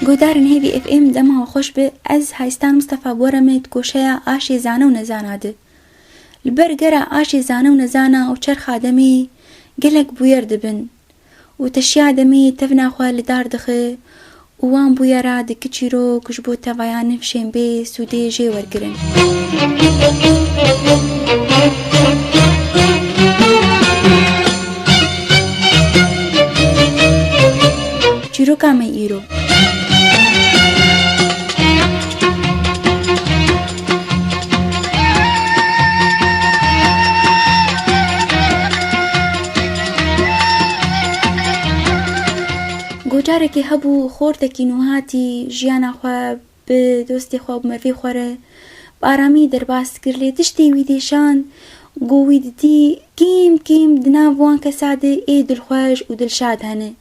گودارن هیوی اف ام دما و خوش به از هایستان مصطفى بورمت کوشیا آشی زانه و نزاناده البرگرا آشی زانه و نزانا و چرخ آدمی گلک بویر دبن و تشی آدمی تفنا خواه لدار دخه وان بویرا دکچی رو کشبو تاویان فشین بی سوده جی ورگرن چیرو کامه ایرو گوجاره که هبو خورده کی نوهاتی جیانا خواه به دوستی خواه بمروی خوره بارامی در باست کرلی تشتی ویدیشان گوی دیدی کیم دنا وان کساده ای دلخواج و دلشاد هنه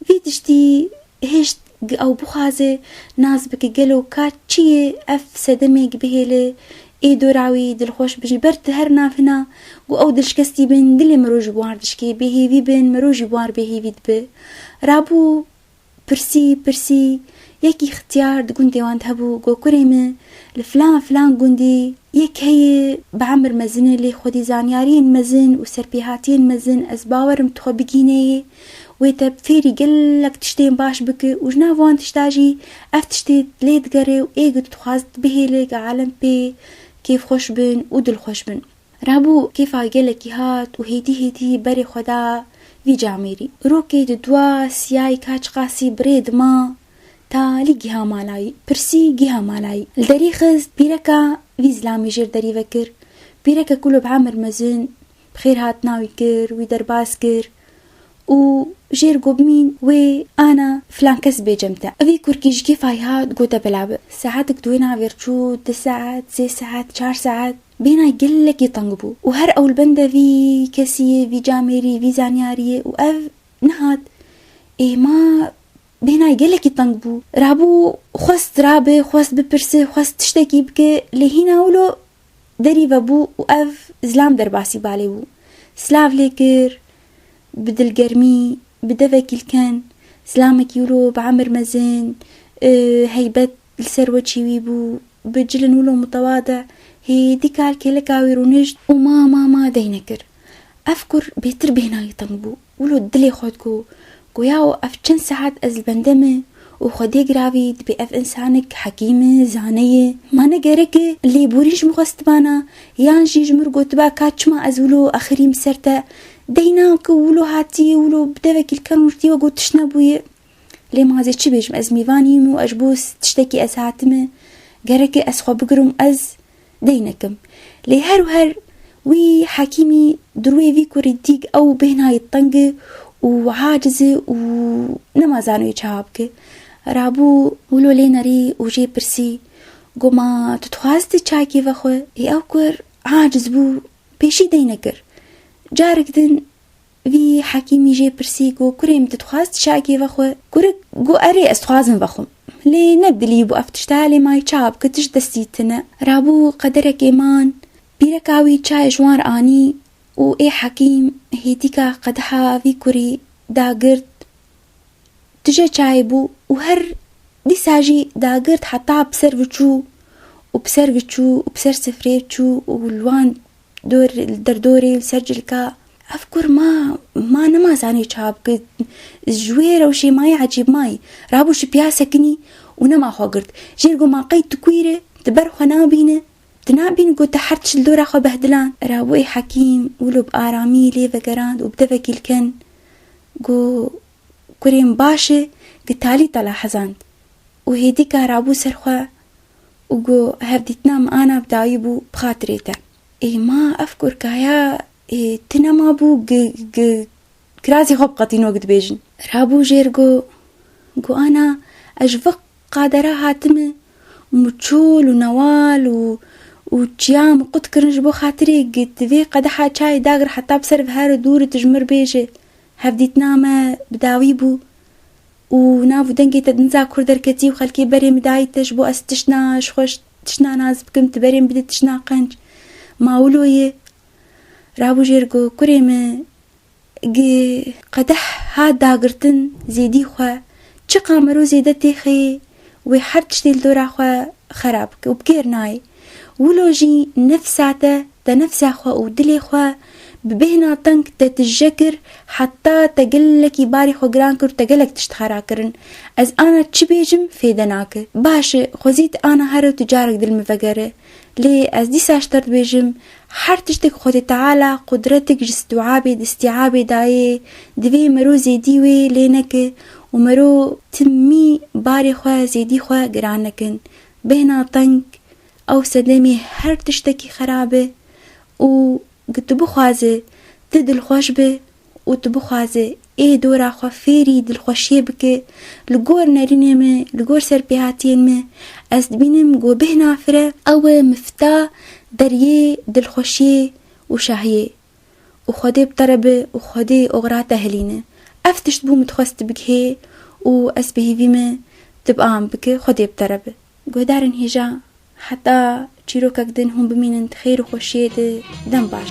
وی تشتی هشت او بخازه ناز بک گلو کات چیه اف سدمک بهله ای دوراوی دلخوش بجی برد هر نافنا گو او دلشکستی بین دل مروج بواردشکی بهیوی بین مروج بوار بهیوید به رابو پرسی یکی اختیار دگون دیوان هبو گو کریم لفلان گوندی یک هی بعمر مزنه لی خودی زانیارین مزن و سرپیهاتین مزن از باورم تو بگینه ويتا فيري قلك تشتين باش بك وجنا وان تشتاجي افتشتي ليد قري وايقد تخواست بهيلك عالم بي كيف خوش بن ودل خوش بن رابو كيف قلك هات وهيدي بري خدا في جاميري روكي دوا سياي كاش قاسي بريد ما تا لقيها مالاي برسي جيها مالاي الدريخز بيركا في زلامي جير دري فكر بيركا كله بعمر مزن بخير هات ناوي كر ويدرباس كر و جير قبمين وانا فلان كسبي جمتا افي كوركيج كيف هايهات قوتا بلعب ساعاتك دوينا فيرتشو 9 ساعات 6 ساعات 4 ساعات بينا يقلك يطنقبو وهر اول بندا في كسي في جاميري في زانياري واف نهاد ايه ما بينا يقلك يطنقبو رابو خواست رابي خواست ببرسي خواست تشتكي بك لهنا ولو دري بابو واف زلام درباسي باليبو سلاف ليكر بدل قرمي بدفك الكن سلامك يورو بعمر مزن هيبت السروتشي ويبو بجلن ولو متواضع هي ديكال كيلكاوي رونجد وما دينكر أفكر بيتر بينا يطنبو ولو دلي خودكو قوياو أفجن ساعات أزل بندمه وخدي قرابي دبي أف إنسانك حكيمة زانية ما نقرك اللي بوريش مغستبانا يانجي جمر قوتبا كاتشما أزولو أخري مسرتا دينا كولو هاتي ولو بدفك الكن ورتي وقوت تشنبوي لي ما زي تشبيش أزميفاني مو أجبوس تشتكي أساتمه قرك أسخو بقرم أز دينكم لي هر وي حكيمي دروي في كوريديك أو بهنا يطنق وعاجزة ونمازانو يتشابك رابو ولو ليناري وجي برسي قوما تتخوازتي تشاكي فخو يأوكر عاجز بو بيشي دينكر جارك دن في حكيمي جي برسيكو كريم تتخواست شاكي فخو كورك قو أري أستخوازن فخم لي نبدلي بو أفتشتالي ما يتشاب كتش دستيتنا رابو قدرك إيمان بيركاوي تشاي جوار آني و إي حكيم هيتيكا قدحا في كوري داقرت تجي تشايبو وهر دي ساجي داقرت حتى بسرفتشو وبسر سفريتشو والوان دور الدردوري وسجلكا أفكر ما نمازاني تشاب جويرة وشي ماي عجيب ماي رابو شبياسة كني ونما خوغرت جيرقو ما قيد تكويرة تبرخو نابينة تنابين قو تحرتش الدورة خو بهدلان رابوي حكيم ولو بآرامي لي فقراند وبدفك الكن قو كريم باشي قتالي طلع حزاند وهيديكا رابو سرخوا وقو هفديتنام أنا بدايبو بخاطريتا إيه ما أفكر كايا إيه تنما بو كراسي خب قطين وقت بيجن رابو جيرقو قو أنا أجفق قادرة هاتمه ومتشول ونوال وجيام قد كرنج بو خاطري قد في قدحة چاي داغر حتى بسرف هارو دور تجمر بيجي هفديت نامه بداوي بو ونافو دنگي تدنزا كردر كتي وخلكي بريم دايتش بو استشنا شخوش تشنا ناز بكم تبريم بدت تشنا قنج ماولويه رابو جيرگو كريم قدح ها داغرتن زيدي خوا چه قامرو زيدتي خي وحر تشتيل دورا خوا خرابك وبكير ناي ولوجي نفساته تنفسا خوا ودلي خوا ببهنا طنك تتجكر حتى تقلك باري خو جرانكر تقلك تشتخراكرن از انا تشبيجم في دناك باش خوزيت انا هارو تجارك دل مفقره لي از دي ساشترت بيجم حر تشتك خودي تعالى قدرتك استيعابي داي دوي مرو زيديوي لينك ومرو تمي باري خوا زيدي خوا جرانكن بهنا طنك او سدمي هر تشتكي خرابه و قلت بخوازه تدل خوش به و تبخوازه اي دورا خوا فيري دل خوشيه بك لغور نارينه me لغور سربيهاتين me از دبينم گو بهنا فره او مفتا دريه دل خوشيه و شاهيه و خودي بطربه و خودي اغراته هلينه افتشت بو متخوست بك هي و از بهيويمه تبقام بك خودي بطربه گو دارن هجا حتى چیروکک دن هم بمینند خیر و خوشیه دم باش